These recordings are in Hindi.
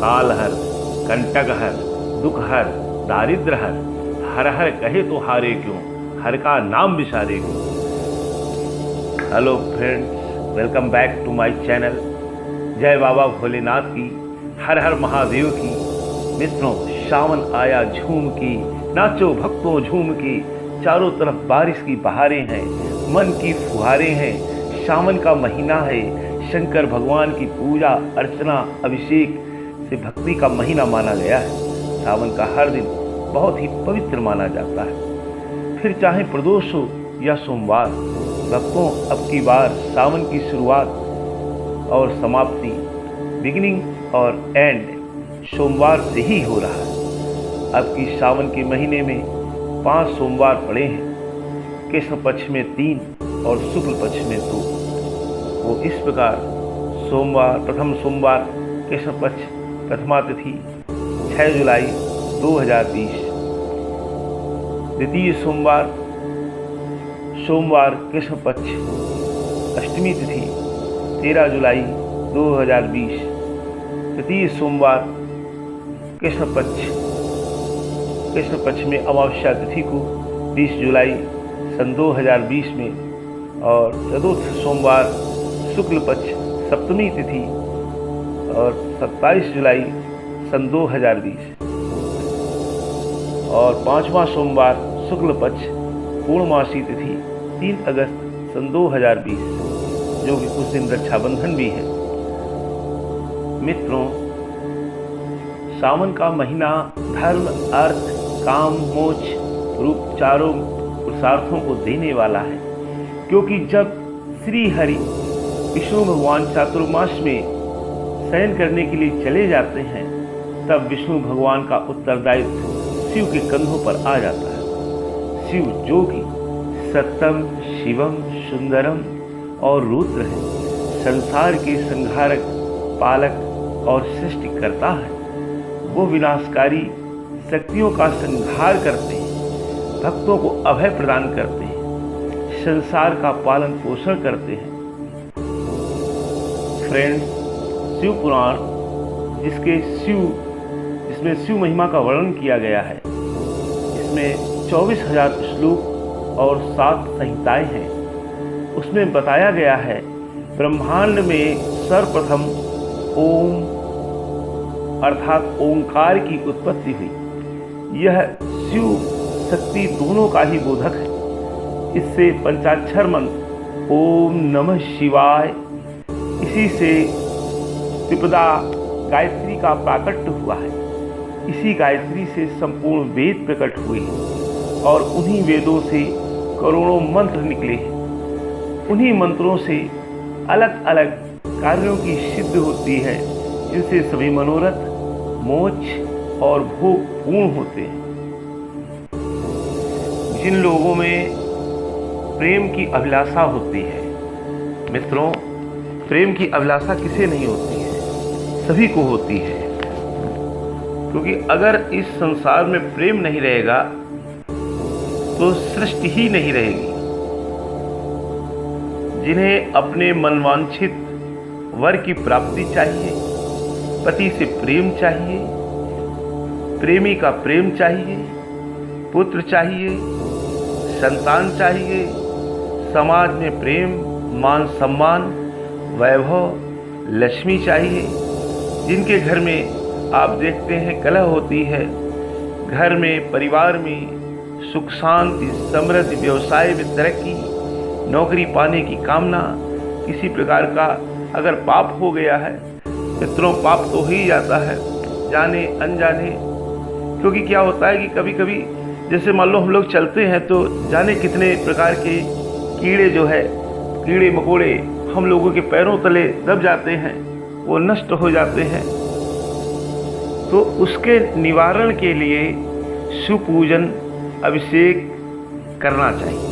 काल हर, कंटक हर, दुख हर, दारिद्र हर, हर हर कहे तो हारे क्यों, हर का नाम विसारे क्यों। Hello friends, welcome back to my channel. जय बाबा भोलेनाथ की, हर हर महादेव की। मित्रों, सावन आया झूम की, नाचो भक्तों झूम की। चारों तरफ बारिश की बहारें हैं, मन की फुहारें हैं। सावन का महीना है, शंकर भगवान की पूजा अर्चना अभिषेक से भक्ति का महीना माना गया है। सावन का हर दिन बहुत ही पवित्र माना जाता है, फिर चाहे प्रदोष हो या सोमवार। भक्तों, अब की बार सावन की शुरुआत और समाप्ति, बिगिनिंग और एंड सोमवार से ही हो रहा है। अब की सावन के महीने में 5 सोमवार पड़े हैं, कृष्ण पक्ष में 3 और शुक्ल पक्ष में 2। वो इस प्रकार सोमवार, प्रथम सोमवार कृष्ण पक्ष प्रथमा तिथि 6 जुलाई 2020। द्वितीय सोमवार कृष्ण पक्ष अष्टमी तिथि 13 जुलाई 2020। तृतीय सोमवार कृष्ण पक्ष में अमावस्या तिथि को 20 जुलाई सन 2020 में, और चतुर्थ सोमवार शुक्ल पक्ष सप्तमी तिथि और 27 जुलाई सन 2020, और 5वां सोमवार शुक्ल पक्ष पूर्णमासी तिथि 3 अगस्त सन 2020, जो कि उस दिन रक्षाबंधन भी है। मित्रों, सावन का महीना धर्म, अर्थ, काम, मोक्ष रूप चारों पुरुषार्थों को देने वाला है, क्योंकि जब श्री हरि विष्णु भगवान चातुर्मास में शयन करने के लिए चले जाते हैं, तब विष्णु भगवान का उत्तरदायित्व शिव के कंधों पर आ जाता है। शिव, जो कि सत्यम, शिवम, सुंदरम और रुद्र है, संसार के संहारक, पालक और सृष्टि करता है। वो विनाशकारी शक्तियों का संहार करते हैं, भक्तों को अभय प्रदान करते हैं, संसार का पालन पोषण करते हैं। फ्रेंड्स, शिव पुराण जिसमें शिव महिमा का वर्णन किया गया है, इसमें 24,000 श्लोक और 7 संहिताएं हैं। उसमें बताया गया है ब्रह्मांड में सर्वप्रथम ओम अर्थात ओंकार की उत्पत्ति हुई। यह शिव शक्ति दोनों का ही बोधक है। इससे पंचाक्षर मंत्र ओम नमः शिवाय, इसी से त्रिपदा गायत्री का प्राकट्य हुआ है। इसी गायत्री से संपूर्ण वेद प्रकट हुए हैं, और उन्हीं वेदों से करोड़ों मंत्र निकले हैं। उन्हीं मंत्रों से अलग अलग कार्यों की सिद्धि होती है, जिनसे सभी मनोरथ, मोक्ष और भोग पूर्ण होते हैं। जिन लोगों में प्रेम की अभिलाषा होती है, मित्रों, प्रेम की अभिलाषा किसे नहीं होती है? सभी को होती है, क्योंकि अगर इस संसार में प्रेम नहीं रहेगा तो सृष्टि ही नहीं रहेगी। जिन्हें अपने मनवांछित वर की प्राप्ति चाहिए, पति से प्रेम चाहिए, प्रेमी का प्रेम चाहिए, पुत्र चाहिए, संतान चाहिए, समाज में प्रेम, मान सम्मान, वैभव, लक्ष्मी चाहिए। जिनके घर में आप देखते हैं कलह होती है, घर में, परिवार में सुख शांति, समृद्धि, व्यवसाय में तरक्की, नौकरी पाने की कामना, किसी प्रकार का अगर पाप हो गया है, मित्रों, पाप तो हो ही जाता है, जाने अनजाने। क्योंकि क्या होता है कि कभी कभी जैसे मान लो हम लोग चलते हैं तो जाने कितने प्रकार के कीड़े जो है, कीड़े मकोड़े हम लोगों के पैरों तले दब जाते हैं, वो नष्ट हो जाते हैं। तो उसके निवारण के लिए सुपूजन, अभिषेक करना चाहिए,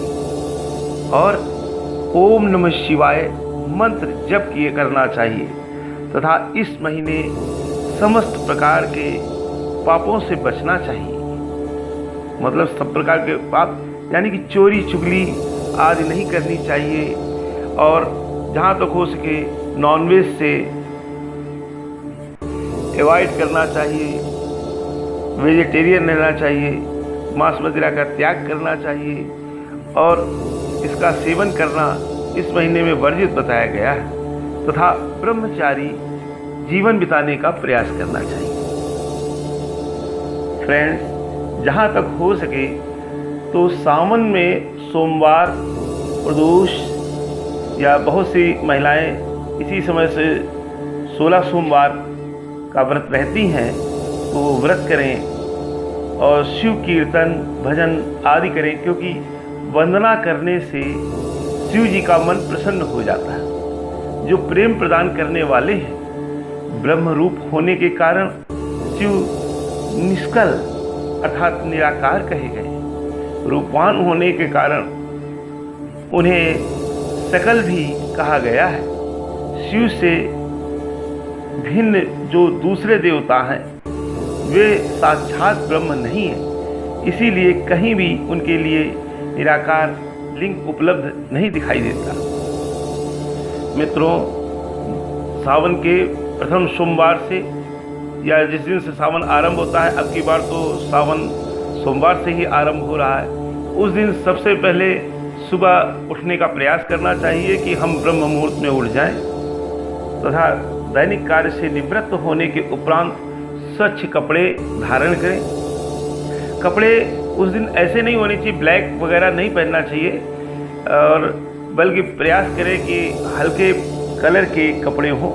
और ओम नमः शिवाय मंत्र जप किए करना चाहिए, तथा इस महीने समस्त प्रकार के पापों से बचना चाहिए। मतलब सब प्रकार के पाप, यानी कि चोरी चुगली आदि नहीं करनी चाहिए, और जहाँ तक हो सके नॉनवेज से अवॉइड करना चाहिए, वेजिटेरियन रहना चाहिए, मांस वगैरह का त्याग करना चाहिए और इसका सेवन करना इस महीने में वर्जित बताया गया है तथा ब्रह्मचारी जीवन बिताने का प्रयास करना चाहिए। फ्रेंड्स, जहाँ तक हो सके तो सावन में सोमवार, प्रदोष या बहुत सी महिलाएं इसी समय से 16 सोमवार का व्रत रहती हैं, तो वो व्रत करें और शिव कीर्तन भजन आदि करें, क्योंकि वंदना करने से शिव जी का मन प्रसन्न हो जाता है। जो प्रेम प्रदान करने वाले हैं, ब्रह्म रूप होने के कारण शिव निष्कल अर्थात निराकार कहे गए। रूपवान होने के कारण उन्हें सकल भी कहा गया है। शिव से भिन्न जो दूसरे देवता हैं वे साक्षात ब्रह्म नहीं है, इसीलिए कहीं भी उनके लिए निराकार लिंग उपलब्ध नहीं दिखाई देता। मित्रों, सावन के प्रथम सोमवार से या जिस दिन से सावन आरंभ होता है, अब की बार तो सावन सोमवार से ही आरंभ हो रहा है, उस दिन सबसे पहले सुबह उठने का प्रयास करना चाहिए कि हम ब्रह्म मुहूर्त में उठ जाएं तथा दैनिक कार्य से निवृत्त होने के उपरांत स्वच्छ कपड़े धारण करें। कपड़े उस दिन ऐसे नहीं होने चाहिए, ब्लैक वगैरह नहीं पहनना चाहिए, और बल्कि प्रयास करें कि हल्के कलर के कपड़े हों।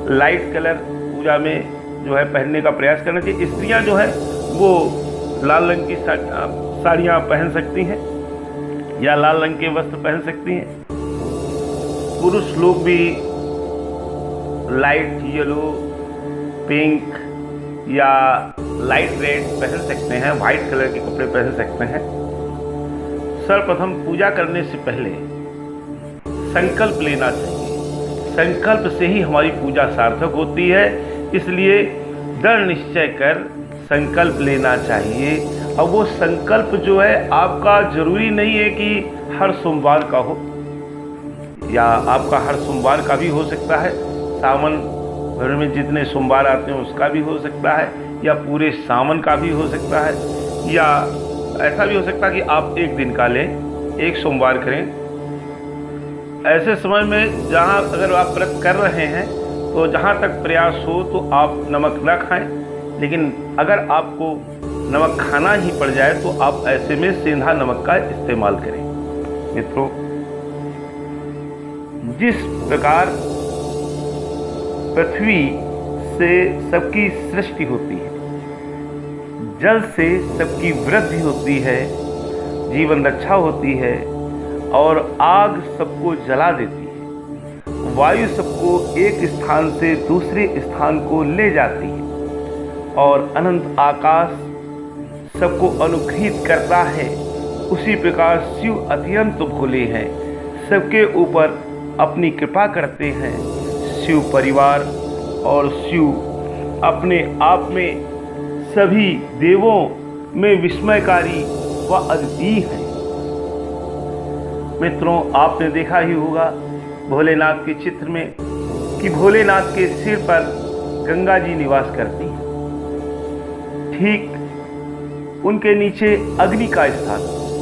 लाइट कलर पूजा में जो है पहनने का प्रयास करना चाहिए। स्त्रियां जो है वो लाल रंग की साड़ियाँ पहन सकती हैं या लाल रंग के वस्त्र पहन सकती हैं। पुरुष लोग भी लाइट येलो, पिंक या लाइट रेड पहन सकते हैं, वाइट कलर के कपड़े पहन सकते हैं। सर्वप्रथम पूजा करने से पहले संकल्प लेना चाहिए। संकल्प से ही हमारी पूजा सार्थक होती है, इसलिए दृढ़ निश्चय कर संकल्प लेना चाहिए। अब वो संकल्प जो है आपका जरूरी नहीं है कि हर सोमवार का हो, या आपका हर सोमवार का भी हो सकता है, सावन भर में जितने सोमवार आते हैं उसका भी हो सकता है, या पूरे सावन का भी हो सकता है, या ऐसा भी हो सकता है कि आप एक दिन का लें, एक सोमवार करें। ऐसे समय में जहाँ अगर आप व्रत कर रहे हैं तो जहाँ तक प्रयास हो तो आप नमक न खाएं, लेकिन अगर आपको नमक खाना ही पड़ जाए तो आप ऐसे में सेंधा नमक का इस्तेमाल करें। मित्रों, जिस प्रकार पृथ्वी से सबकी सृष्टि होती है, जल से सबकी वृद्धि होती है, जीवन रक्षा होती है, और आग सबको जला देती है, वायु सबको एक स्थान से दूसरे स्थान को ले जाती है, और अनंत आकाश सबको अनुग्रहित करता है, उसी प्रकार शिव अत्यंत भोले हैं, सबके ऊपर अपनी कृपा करते हैं। शिव परिवार और शिव अपने आप में सभी देवों में विस्मयकारी व अद्वितीय हैं। मित्रों, आपने देखा ही होगा भोलेनाथ के चित्र में कि भोलेनाथ के सिर पर गंगा जी निवास करती हैं। ठीक उनके नीचे अग्नि का स्थान,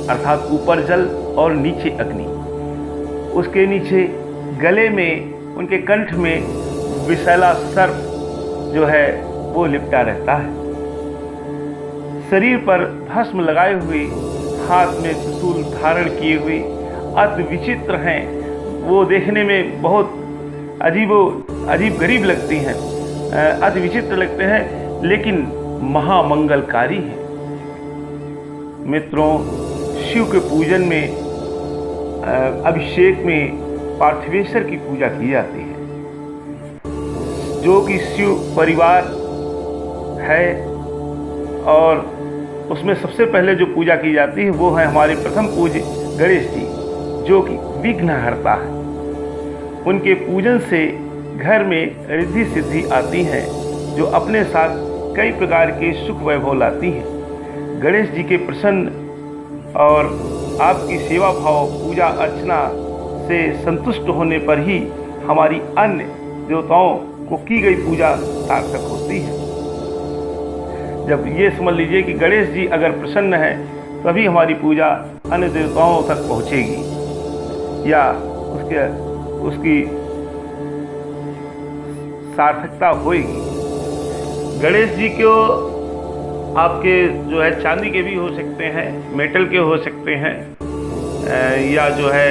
अर्थात ऊपर जल और नीचे अग्नि, उसके नीचे गले में, उनके कंठ में विषैला सर्प जो है वो लिपटा रहता है। शरीर पर भस्म लगाए हुए, हाथ में त्रिशूल धारण किए हुए अति विचित्र हैं। वो देखने में बहुत अजीब गरीब लगती हैं, अति विचित्र लगते हैं, लेकिन महामंगलकारी हैं। मित्रों, शिव के पूजन में, अभिषेक में पार्थिवेश्वर की पूजा की जाती है, जो कि शिव परिवार है, और उसमें सबसे पहले जो पूजा की जाती है वो है हमारे प्रथम पूज्य गणेश जी, जो कि विघ्नहर्ता है। उनके पूजन से घर में रिद्धि सिद्धि आती है, जो अपने साथ कई प्रकार के सुख वैभव लाती है। गणेश जी के प्रसन्न और आपकी सेवा भाव पूजा अर्चना से संतुष्ट होने पर ही हमारी अन्य देवताओं को की गई पूजा सार्थक होती है। जब ये समझ लीजिए कि गणेश जी अगर प्रसन्न है तभी हमारी पूजा अन्य देवताओं तक पहुँचेगी या उसकी सार्थकता होगी। गणेश जी को आपके जो है चांदी के भी हो सकते हैं, मेटल के हो सकते हैं, या जो है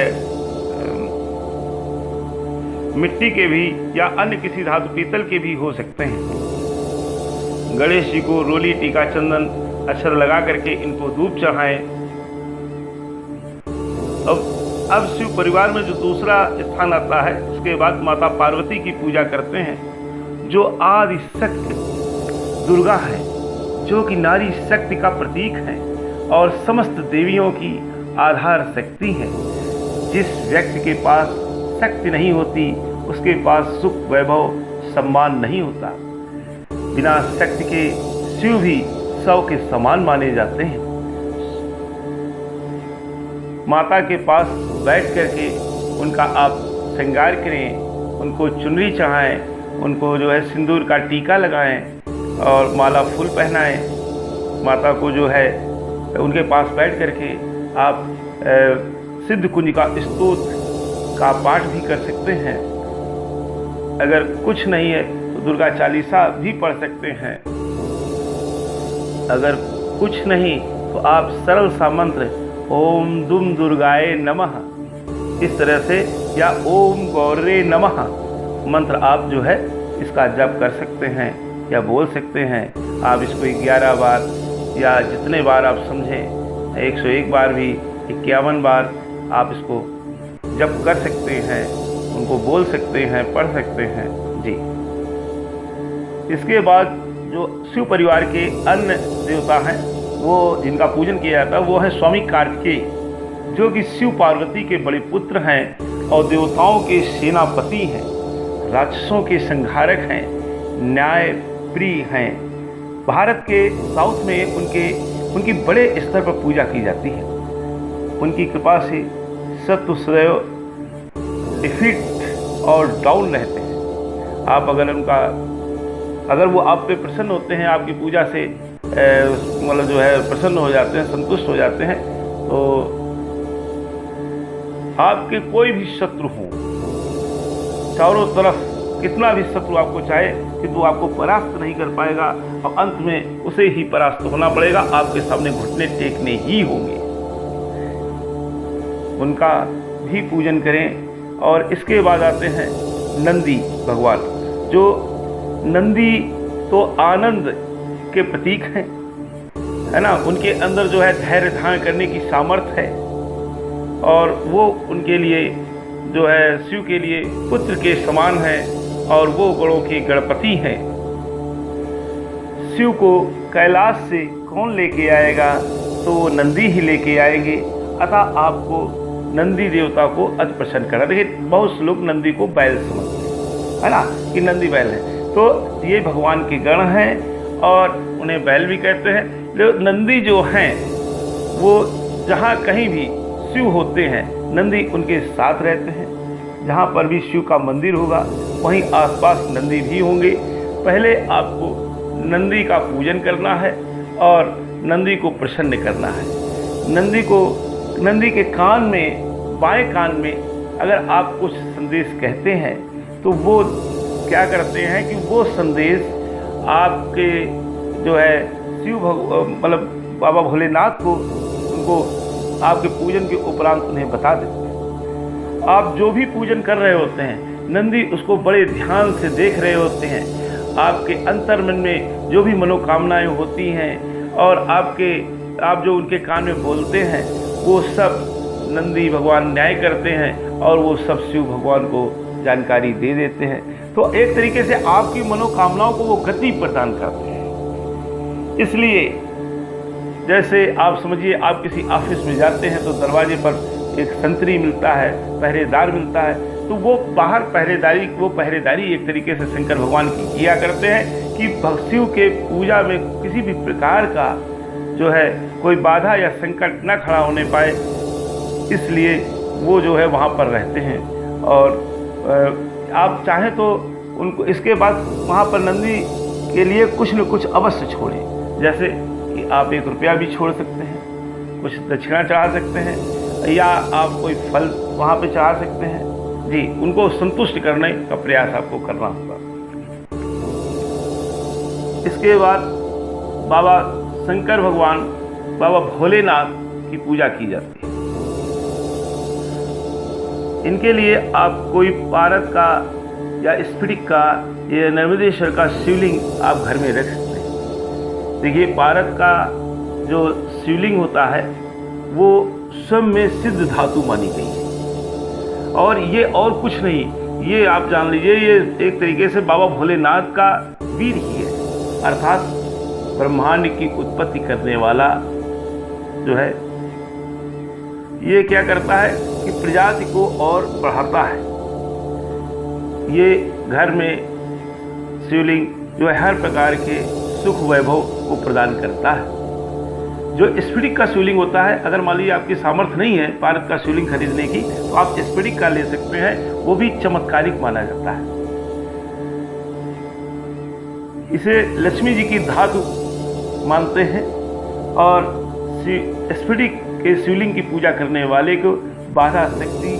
मिट्टी के भी, या अन्य किसी धातु पीतल के भी हो सकते हैं। गणेश जी को रोली, टीका, चंदन, अक्षर लगा करके इनको धूप चढ़ाएं। अब शिव परिवार में जो दूसरा स्थान आता है, उसके बाद माता पार्वती की पूजा करते हैं, जो आदि शक्ति दुर्गा है, जो कि नारी शक्ति का प्रतीक है और समस्त देवियों की आधार शक्ति है। जिस व्यक्ति के पास शक्ति नहीं होती उसके पास सुख, वैभव, सम्मान नहीं होता। बिना शक्ति के शिव भी सौ के समान माने जाते हैं। माता के पास बैठ करके उनका आप श्रृंगार करें, उनको चुनरी चढ़ाएं, उनको जो है सिंदूर का टीका लगाएं और माला फूल पहनाएं। माता को जो है उनके पास बैठ करके आप सिद्ध कुंज का स्तोत्र का पाठ भी कर सकते हैं। अगर कुछ नहीं है तो दुर्गा चालीसा भी पढ़ सकते हैं। अगर कुछ नहीं तो आप सरल सा मंत्र ओम दुम दुर्गाए नमः इस तरह से, या ओम गौरे नमः मंत्र आप जो है इसका जप कर सकते हैं या बोल सकते हैं। आप इसको 11 बार या जितने बार आप समझें, 101 बार भी, 51 बार आप इसको जप कर सकते हैं, उनको बोल सकते हैं, पढ़ सकते हैं जी। इसके बाद जो शिव परिवार के अन्य देवता हैं, वो जिनका पूजन किया जाता है, वो है स्वामी कार्तिकेय, जो कि शिव पार्वती के बड़े पुत्र हैं और देवताओं के सेनापति हैं, राक्षसों के संहारक हैं, न्याय प्रिय हैं। भारत के साउथ में उनकी बड़े स्तर पर पूजा की जाती है। उनकी कृपा से शत्रु सदैव डिफीट और डाउन रहते हैं। आप अगर वो आप पे प्रसन्न होते हैं, आपकी पूजा से मतलब जो है प्रसन्न हो जाते हैं, संतुष्ट हो जाते हैं, तो आपके कोई भी शत्रु हो, चारों तरफ कितना भी शत्रु आपको चाहे कि तो आपको परास्त नहीं कर पाएगा और अंत में उसे ही परास्त होना पड़ेगा। आपके सामने घुटने टेकने ही होंगे। उनका भी पूजन करें। और इसके बाद आते हैं नंदी भगवान, जो नंदी तो आनंद के प्रतीक हैं, है ना। उनके अंदर जो है धैर्य धारण करने की सामर्थ्य है और वो उनके लिए जो है शिव के लिए पुत्र के समान है और वो गणों के गणपति हैं। शिव को कैलाश से कौन लेके आएगा, तो वो नंदी ही लेके आएंगे। अतः आपको नंदी देवता को अति प्रसन्न करना। देखिए, बहुत लोग नंदी को बैल समझते हैं, है ना, कि नंदी बैल है, तो ये भगवान के गण हैं और उन्हें बैल भी कहते हैं। लेकिन नंदी जो हैं वो जहाँ कहीं भी शिव होते हैं, नंदी उनके साथ रहते हैं। जहाँ पर भी शिव का मंदिर होगा वहीं आसपास नंदी भी होंगे। पहले आपको नंदी का पूजन करना है और नंदी को प्रसन्न करना है। नंदी के कान में, बाएं कान में अगर आप कुछ संदेश कहते हैं तो वो क्या करते हैं कि वो संदेश आपके जो है शिव मतलब बाबा भोलेनाथ को, उनको आपके पूजन के उपरांत उन्हें बता देते हैं। आप जो भी पूजन कर रहे होते हैं, नंदी उसको बड़े ध्यान से देख रहे होते हैं। आपके अंतर्मन में जो भी मनोकामनाएं होती हैं और आप जो उनके कान में बोलते हैं, वो सब नंदी भगवान न्याय करते हैं और वो सब शिव भगवान को जानकारी दे देते हैं। तो एक तरीके से आपकी मनोकामनाओं को वो गति प्रदान करते हैं। इसलिए जैसे आप समझिए, आप किसी ऑफिस में जाते हैं तो दरवाजे पर एक संतरी मिलता है, पहरेदार मिलता है, तो वो बाहर पहरेदारी एक तरीके से शंकर भगवान की किया करते हैं कि शिव के पूजा में किसी भी प्रकार का जो है कोई बाधा या संकट न खड़ा होने पाए, इसलिए वो जो है वहाँ पर रहते हैं। और आप चाहें तो उनको इसके बाद वहाँ पर नंदी के लिए कुछ न कुछ अवश्य छोड़ें। जैसे कि आप 1 रुपया भी छोड़ सकते हैं, कुछ दक्षिणा चढ़ा सकते हैं, या आप कोई फल वहाँ पे चढ़ा सकते हैं। जी, उनको संतुष्ट करने का प्रयास आपको करना होगा। इसके बाद बाबा शंकर भगवान, बाबा भोलेनाथ की पूजा की जाती है। इनके लिए आप कोई पारद का या स्फटिक का या नर्मदेश्वर का शिवलिंग आप घर में रख सकते हैं। देखिए, पारद का जो शिवलिंग होता है वो स्वयं में सिद्ध धातु मानी गई है, और ये और कुछ नहीं, ये आप जान लीजिए ये एक तरीके से बाबा भोलेनाथ का वीर ही है, अर्थात ब्रह्मांड की उत्पत्ति करने वाला जो है ये क्या करता है कि प्रजाति को और बढ़ाता है। ये घर में शिवलिंग जो है हर प्रकार के सुख वैभव को प्रदान करता है। जो स्फटिक का शिवलिंग होता है, अगर मान लीजिए आपकी सामर्थ्य नहीं है पारद का शिवलिंग खरीदने की, तो आप स्फटिक का ले सकते हैं, वो भी चमत्कारिक माना जाता है। इसे लक्ष्मी जी की धातु मानते हैं, और स्फटिक के शिवलिंग की पूजा करने वाले को बाधा शक्ति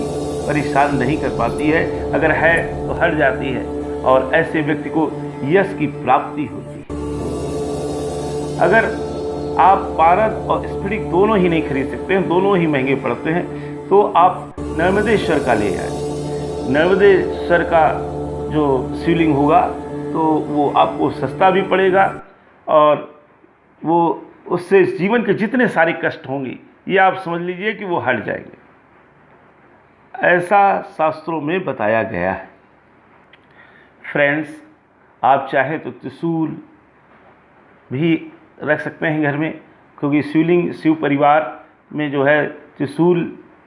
परेशान नहीं कर पाती है, अगर है तो हट जाती है, और ऐसे व्यक्ति को यश की प्राप्ति होती है। अगर आप पारद और स्फटिक दोनों ही नहीं खरीद सकते हैं, दोनों ही महंगे पड़ते हैं, तो आप नर्मदेश्वर का ले आए। नर्मदेश्वर का जो शिवलिंग होगा तो वो आपको सस्ता भी पड़ेगा, और वो उससे जीवन के जितने सारे कष्ट होंगे ये आप समझ लीजिए कि वो हट जाएंगे। ऐसा शास्त्रों में बताया गया है। फ्रेंड्स, आप चाहें तो त्रिशूल भी रख सकते हैं घर में, क्योंकि शिवलिंग शिव परिवार में जो है त्रिशूल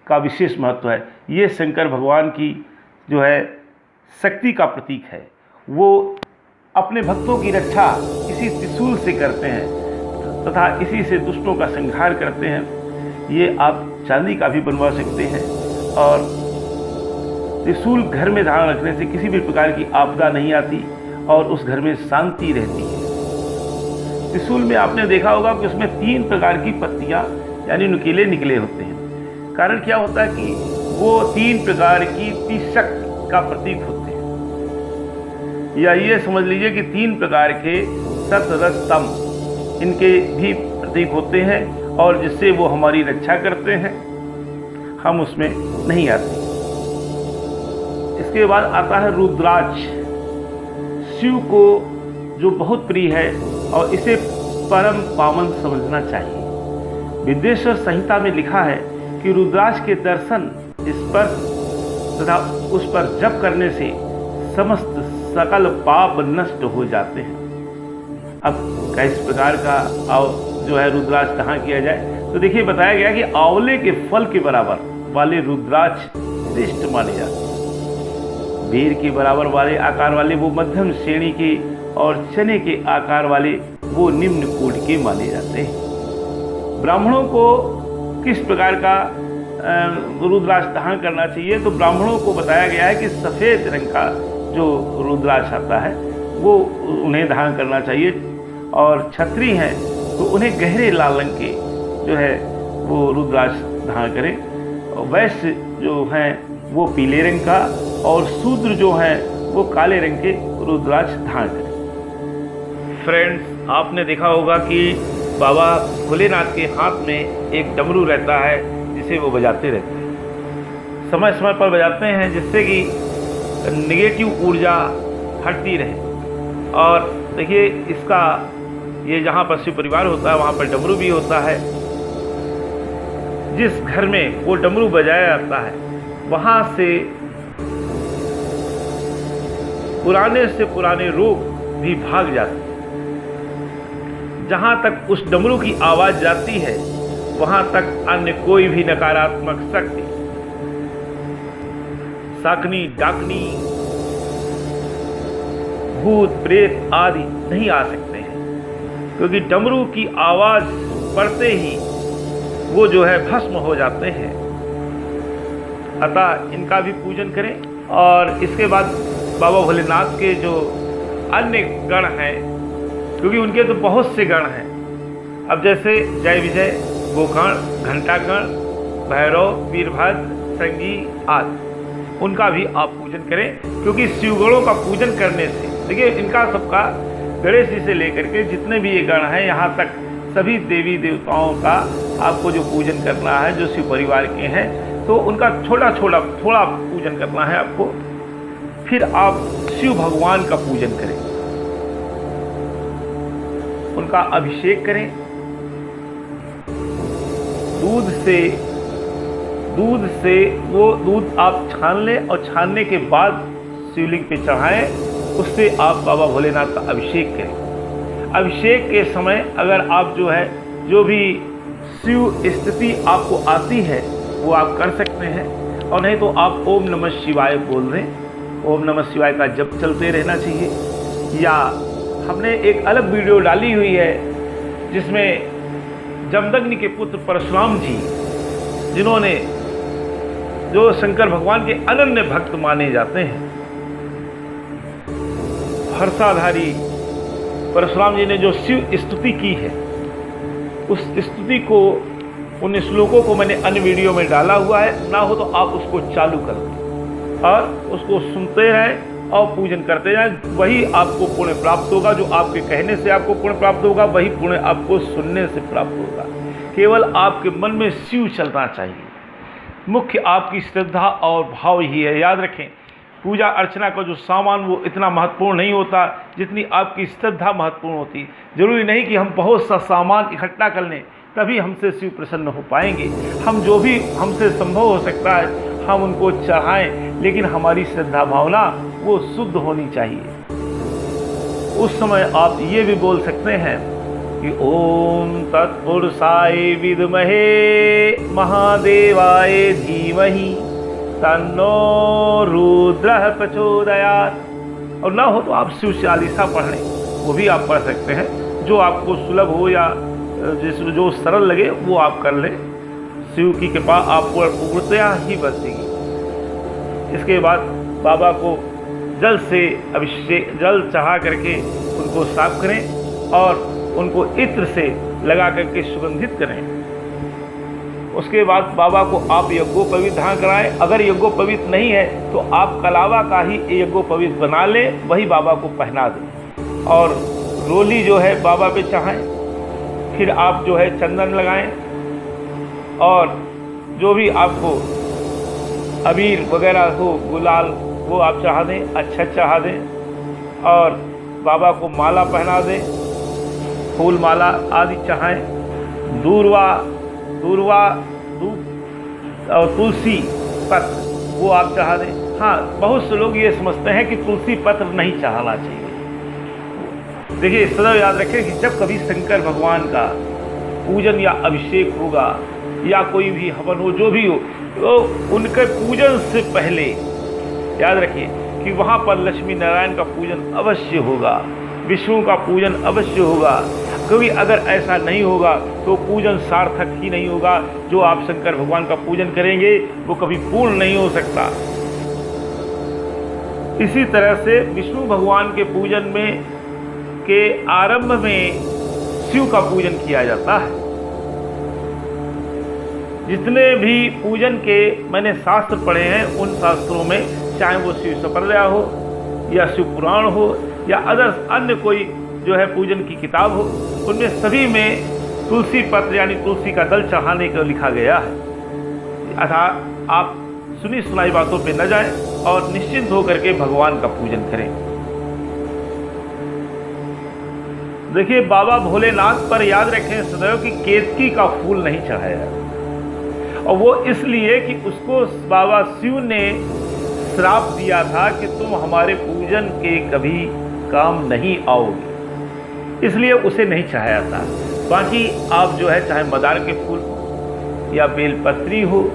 का विशेष महत्व है। ये शंकर भगवान की जो है शक्ति का प्रतीक है। वो अपने भक्तों की रक्षा इसी त्रिशूल से करते हैं तथा इसी से दुष्टों का संहार करते हैं। ये आप चांदी का भी बनवा सकते हैं, और त्रिशूल घर में धारण रखने से किसी भी प्रकार की आपदा नहीं आती और उस घर में शांति रहती है। त्रिशूल में आपने देखा होगा कि उसमें 3 प्रकार की पत्तियां यानी नुकीले निकले होते हैं। कारण क्या होता है कि वो 3 प्रकार की त्रिशक्ति का प्रतीक होते हैं, या ये समझ लीजिए कि 3 प्रकार के सतरस्तम इनके भी प्रतीक होते हैं, और जिससे वो हमारी रक्षा करते हैं, हम उसमें नहीं आते। इसके बाद आता है रुद्राक्ष। शिव को जो बहुत प्रिय है और इसे परम पावन समझना चाहिए। विद्येश्वर संहिता में लिखा है कि रुद्राक्ष के दर्शन, स्पर्श तथा उस पर जप करने से समस्त सकल पाप नष्ट हो जाते हैं। अब किस प्रकार का जो है रुद्राक्ष कहाँ किया जाए, तो देखिए बताया गया कि आंवले के फल के बराबर वाले रुद्राक्ष श्रेष्ठ माने जाते हैं। बेर के बराबर वाले आकार वाले वो मध्यम श्रेणी के, और चने के आकार वाले वो निम्न कोटि के माने जाते हैं। ब्राह्मणों को किस प्रकार का रुद्राक्ष धारण करना चाहिए, तो ब्राह्मणों को बताया गया है कि सफ़ेद रंग का जो रुद्राक्ष आता है वो उन्हें धारण करना चाहिए, और क्षत्रिय हैं तो उन्हें गहरे लाल रंग के जो है वो रुद्राक्ष धारण करें, और वैश्य जो हैं वो पीले रंग का, और शूद्र जो हैं वो काले रंग के रुद्राक्ष धारण करें। फ्रेंड्स, आपने देखा होगा कि बाबा भोलेनाथ के हाथ में एक डमरू रहता है जिसे वो बजाते रहते हैं, समय समय पर बजाते हैं, जिससे कि नेगेटिव ऊर्जा हटती रहे। और देखिए इसका ये जहाँ पर शिव परिवार होता है वहाँ पर डमरू भी होता है। जिस घर में वो डमरू बजाया जाता है वहाँ से पुराने रोग भी भाग जाते हैं। जहाँ तक उस डमरू की आवाज़ जाती है वहाँ तक अन्य कोई भी नकारात्मक शक्ति, शाकनी डाकनी, भूत प्रेत आदि नहीं आ सकते हैं, क्योंकि डमरू की आवाज़ पड़ते ही वो जो है भस्म हो जाते हैं। अतः इनका भी पूजन करें। और इसके बाद बाबा भोलेनाथ के जो अन्य गण हैं, क्योंकि उनके तो बहुत से गण हैं। अब जैसे जय विजय, गोकर्ण, घंटाकर्ण, भैरव, वीरभद्र, संगी आदि, उनका भी आप पूजन करें। क्योंकि शिवगणों का पूजन करने से, देखिए इनका सबका, गणेश जी से लेकर के जितने भी ये गण हैं यहाँ तक सभी देवी देवताओं का आपको जो पूजन करना है, जो शिव परिवार के हैं, तो उनका थोड़ा पूजन करना है आपको। फिर आप शिव भगवान का पूजन करें, उनका अभिषेक करें। दूध से वो दूध आप छान लें और छानने के बाद शिवलिंग पे चढ़ाएं। उससे आप बाबा भोलेनाथ का अभिषेक करें। अभिषेक के समय अगर आप जो भी शिव स्थिति आपको आती है वो आप कर सकते हैं, और नहीं तो आप ओम नमः शिवाय बोल दें। ओम नमः शिवाय का जप चलते रहना चाहिए। या हमने एक अलग वीडियो डाली हुई है जिसमें जमदग्नि के पुत्र परशुराम जी, जिन्होंने, जो शंकर भगवान के अनन्य भक्त माने जाते हैं, हर्षाधारी परशुराम जी ने जो शिव स्तुति की है, उस स्तुति को, उन श्लोकों को मैंने अन्य वीडियो में डाला हुआ है। ना हो तो आप उसको चालू कर दें और उसको सुनते रहें और पूजन करते जाएं। वही आपको पुण्य प्राप्त होगा। जो आपके कहने से आपको पुण्य प्राप्त होगा, वही पुण्य आपको सुनने से प्राप्त होगा। केवल आपके मन में शिव चलना चाहिए। मुख्य आपकी श्रद्धा और भाव ही है। याद रखें, पूजा अर्चना का जो सामान वो इतना महत्वपूर्ण नहीं होता जितनी आपकी श्रद्धा महत्वपूर्ण होती। जरूरी नहीं कि हम बहुत सा सामान इकट्ठा कर लें तभी हमसे शिव प्रसन्न हो पाएंगे। हम जो भी हमसे संभव हो सकता है हम उनको चढ़ाएं, लेकिन हमारी श्रद्धा भावना वो शुद्ध होनी चाहिए। उस समय आप ये भी बोल सकते हैं कि ओम तत्पुरुषाय विद्महे महादेवाय धीमहि तन्नो रुद्रः प्रचोदयात्। और ना हो तो आप शिव चालीसा पढ़ लें, वो भी आप पढ़ सकते हैं। जो आपको सुलभ हो या जो सरल लगे वो आप कर लें। शिव की कृपा आपको पूर्णतया ही बरसेगी। इसके बाद बाबा को जल से अभिषेक, जल चढ़ा करके उनको साफ करें और उनको इत्र से लगा करके सुगंधित करें। उसके बाद बाबा को आप यज्ञोपवीत धारण कराएं। अगर यज्ञोपवीत नहीं है तो आप कलावा का ही यज्ञोपवीत बना लें, वही बाबा को पहना दें और रोली जो है बाबा पे चढ़ाएं। फिर आप जो है चंदन लगाएं और जो भी आपको अबीर वगैरह हो, गुलाल, वो आप चढ़ा दें, अच्छा चढ़ा दें और बाबा को माला पहना दें, फूल माला आदि चढ़ाएं। दूर्वा दूब और तुलसी पत्र वो आप चढ़ा दें। हाँ, बहुत से लोग ये समझते हैं कि तुलसी पत्र नहीं चढ़ाना चाहिए। देखिए, सदैव याद रखें कि जब कभी शंकर भगवान का पूजन या अभिषेक होगा या कोई भी हवन हो, जो भी हो, तो उनके पूजन से पहले याद रखिए कि वहाँ पर लक्ष्मी नारायण का पूजन अवश्य होगा, विष्णु का पूजन अवश्य होगा। क्योंकि अगर ऐसा नहीं होगा तो पूजन सार्थक ही नहीं होगा। जो आप शंकर भगवान का पूजन करेंगे वो कभी पूर्ण नहीं हो सकता। इसी तरह से विष्णु भगवान के पूजन में के आरंभ में शिव का पूजन किया जाता है। जितने भी पूजन के मैंने शास्त्र पढ़े हैं, उन शास्त्रों में चाहे वो शिव सपर्या हो या शिव पुराण हो या अन्य कोई जो है पूजन की किताब हो, उनमें सभी में तुलसी पत्र यानी तुलसी का दल चढ़ाने को लिखा गया है। अर्थात आप सुनी सुनाई बातों पे न जाएं और निश्चिंत होकर के भगवान का पूजन करें। देखिए, बाबा भोलेनाथ पर याद रखें सदैव कि केतकी का फूल नहीं चढ़ाया, और वो इसलिए कि उसको बाबा शिव ने श्राप दिया था कि तुम हमारे पूजन के कभी काम नहीं आओगे, इसलिए उसे नहीं चढ़ाया था। बाकी आप जो है चाहे मदार के फूल या बेलपत्री हो,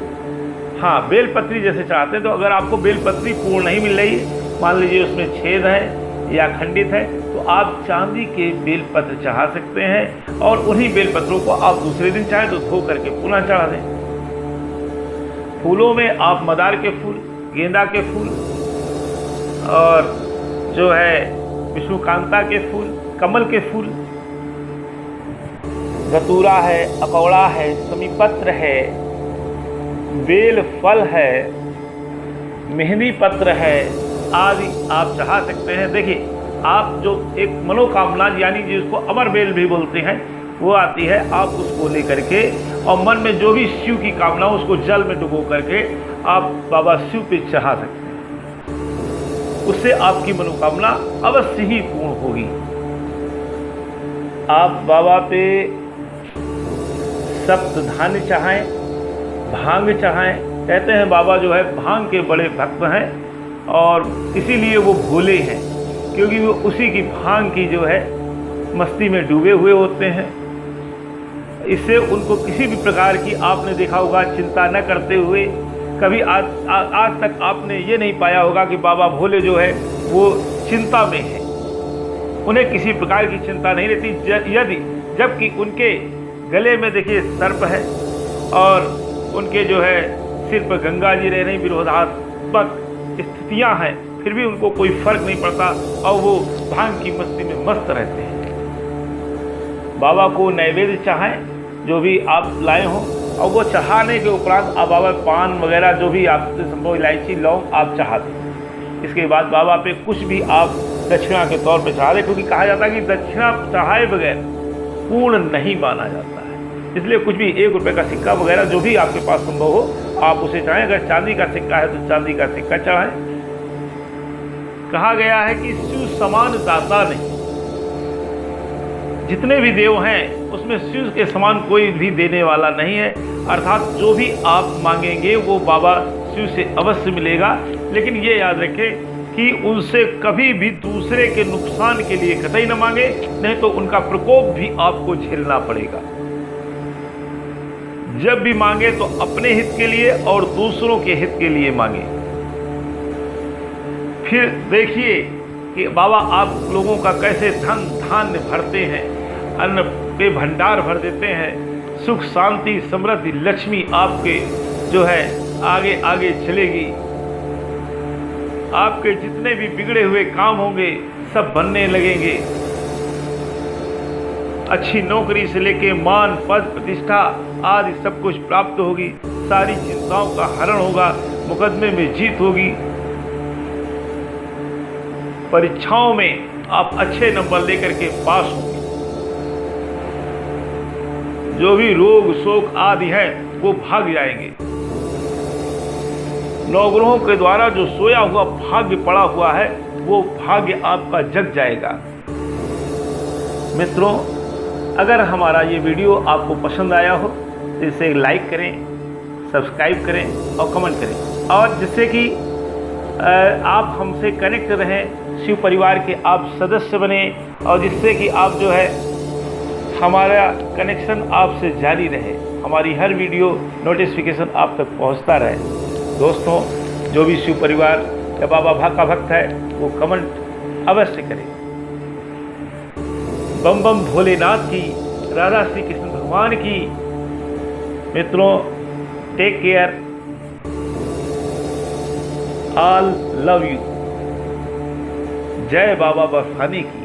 हाँ बेलपत्री जैसे चाहते हैं, तो अगर आपको बेलपत्री पूर्ण नहीं मिल रही, मान लीजिए उसमें छेद है या खंडित है, तो आप चांदी के बेलपत्र चढ़ा सकते हैं और उन्हीं बेलपत्रों को आप दूसरे दिन चाहे तो धो करके पुनः चढ़ा दें। फूलों में आप मदार के फूल, गेंदा के फूल, और जो है विष्णुकांता के फूल, कमल के फूल, धतूरा है, अकौड़ा है, समीपत्र है, बेल फल है, मेहंदी पत्र है आदि आप चढ़ा सकते हैं। देखिए, आप जो एक मनोकामना यानी जिसको अमर बेल भी बोलते हैं वो आती है, आप उसको लेकर के और मन में जो भी शिव की कामना उसको जल में डुबो करके आप बाबा शिव पे चढ़ा सकते हैं। उससे आपकी मनोकामना अवश्य ही पूर्ण होगी। आप बाबा पे सप्त धान्य चढ़ाएं, भांग चढ़ाएं। कहते हैं बाबा जो है भांग के बड़े भक्त हैं और इसीलिए वो भोले हैं, क्योंकि वो उसी की भांग की जो है मस्ती में डूबे हुए होते हैं। इससे उनको किसी भी प्रकार की आपने देखा होगा चिंता न करते हुए कभी आज तक आपने ये नहीं पाया होगा कि बाबा भोले जो है वो चिंता में है। उन्हें किसी प्रकार की चिंता नहीं रहती, यदि जबकि उनके गले में देखिए सर्प है और उनके जो है सिर पर गंगा जी रह रही, विरोधात्मक स्थितियां हैं, फिर भी उनको कोई फर्क नहीं पड़ता और वो भांग की मस्ती में मस्त रहते हैं। बाबा को नैवेद्य चढ़ाएं जो भी आप लाए हों, और वो चढ़ाने के उपरांत आप बाबा पान वगैरह जो भी आपसे संभव, इलायची लौंग आप चढ़ा दें। इसके बाद बाबा पे कुछ भी आप दक्षिणा के तौर पे चढ़ा दें, क्योंकि कहा जाता है कि दक्षिणा चढ़ाए बगैर पूर्ण नहीं माना जाता है। इसलिए कुछ भी 1 रुपये का सिक्का वगैरह जो भी आपके पास संभव हो आप उसे चढ़ाएं। अगर चांदी का सिक्का है तो चांदी का सिक्का चढ़ाएं। कहा गया है कि शिव समान दाता नहीं, जितने भी देव हैं उसमें शिव के समान कोई भी देने वाला नहीं है। अर्थात जो भी आप मांगेंगे वो बाबा शिव से अवश्य मिलेगा। लेकिन ये याद रखें कि उनसे कभी भी दूसरे के नुकसान के लिए कतई न मांगे, नहीं तो उनका प्रकोप भी आपको झेलना पड़ेगा। जब भी मांगे तो अपने हित के लिए और दूसरों के हित के लिए मांगे। फिर देखिए कि बाबा आप लोगों का कैसे धन धान्य भरते हैं, अन्न पे भंडार भर देते हैं। सुख शांति समृद्धि लक्ष्मी आपके जो है आगे आगे चलेगी। आपके जितने भी बिगड़े हुए काम होंगे सब बनने लगेंगे। अच्छी नौकरी से लेके मान पद प्रतिष्ठा आदि सब कुछ प्राप्त होगी। सारी चिंताओं का हरण होगा, मुकदमे में जीत होगी। परीक्षाओं में आप अच्छे नंबर लेकर के पास होंगे। जो भी रोग शोक आदि है वो भाग जाएंगे। नवग्रहों के द्वारा जो सोया हुआ भाग्य पड़ा हुआ है वो भाग्य आपका जग जाएगा। मित्रों, अगर हमारा ये वीडियो आपको पसंद आया हो तो इसे लाइक करें, सब्सक्राइब करें और कमेंट करें, और जिससे कि आप हमसे कनेक्ट रहें, शिव परिवार के आप सदस्य बने, और जिससे कि आप जो है हमारा कनेक्शन आपसे जारी रहे, हमारी हर वीडियो नोटिफिकेशन आप तक पहुंचता रहे। दोस्तों, जो भी शिव परिवार या बाबा का भक्त है वो कमेंट अवश्य करें। बम बम भोलेनाथ की, राधा श्री कृष्ण भगवान की। मित्रों, take care, all love you. जय बाबा बर्फानी की।